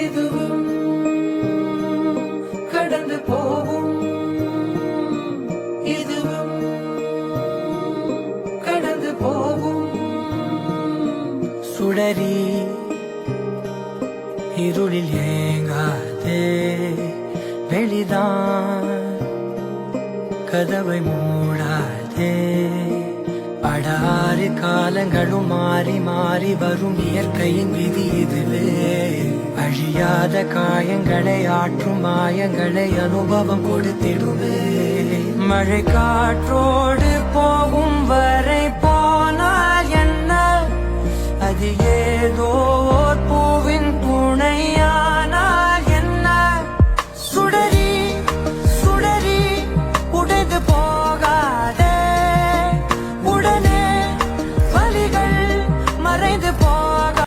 இதுவும் கடந்து போகும், இதுவும் கடந்து போகும். சுடரி இருளில் ஏங்காதே, வெளிதான் கதவை மூடாதே. படாறு காலங்களும் மாறி மாறி வரும் இயற்கையின் விதி இதுவே. அழியாத காயங்களை ஆற்றும் மாயங்களை அனுபவம் கொடுத்திடுவே. மழை காற்றோடு போகும் வரை போனால் என்ன, அது ஏதோ